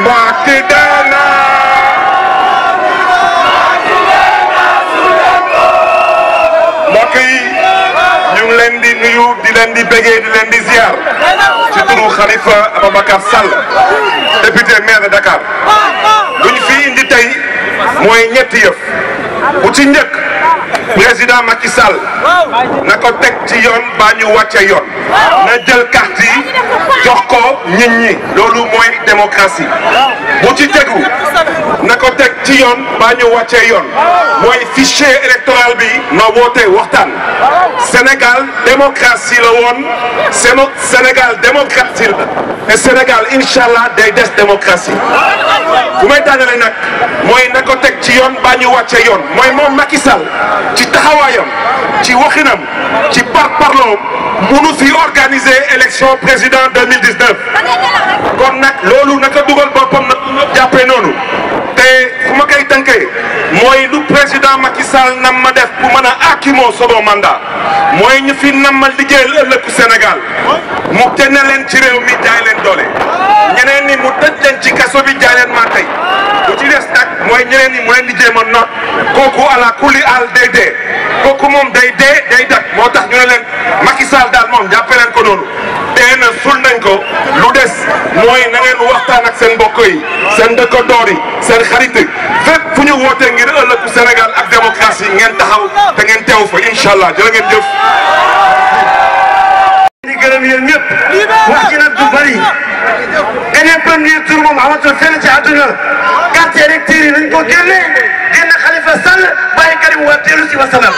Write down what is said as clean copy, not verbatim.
Macky dee na mbokk yi ñu ngi leen di nuyu di leen di bégee di leen di ziar ci turu Khalifa Ababacar Sall député maire de Dakar luñ fi indi tey mooy ñetti yëf bu ci njëkk président Macky Sall na ko teg ci yoon baa ñu wàcce yoon na jël carte yi jox ko nit ñi loolu mooy démocratie bu ci tegu na ko teg ci yoon baa ñu wàcce yoon mooy fichier électoral bi na woote waxtaan Sénégal démocratie la woon Sénégal démocratie la et Sénégal incha allah day des démocratie bu may daanale nag mooy na ko teg ci yoon baa ñu wàcce yoon mooy moom Macky Sall ci taxawaayam ci waxinam ci parparloom munu fi organiser élection président 2019 kon nag loolu naka dugal boppam na jàppee noonu te fu ma koy tënkee mooy lu président Macky Sall nam ma def pour mën a akimoo second mandat mooy ñu fi nam ma liggéeyal ëllëgu Sénégal mu génne leen ci réew mi jaay leen doole ñeneen ni mu tëj leen ci kaso bi jaay leen maa tey bu ci des nag mooy ñeneen ni mu leen di jéem a not kooku ala kulli al day dee kooku moom day dee day dak moo tax ñu ne leen Macky Sall daal moom jàppe leen ko noonu dee na sul nañ ko lu des mooy na ngeen waxtaan ak seen mbokk yi seen dëkkandoor yi seen xarit fépp fu ñu wootee ngir ëllëgu Sénégal ak démocratie ngeen taxaw te ngeen teew fa incha allah jërë ngeen jëf. di gërëm yéen ñëpp wax ci nag du bari gagné premier tour moom amatul fenn ci àdduna carte électeur yi nañ ko génne Khalifa Sall bàyyi Karim Wade dellu si wasalaam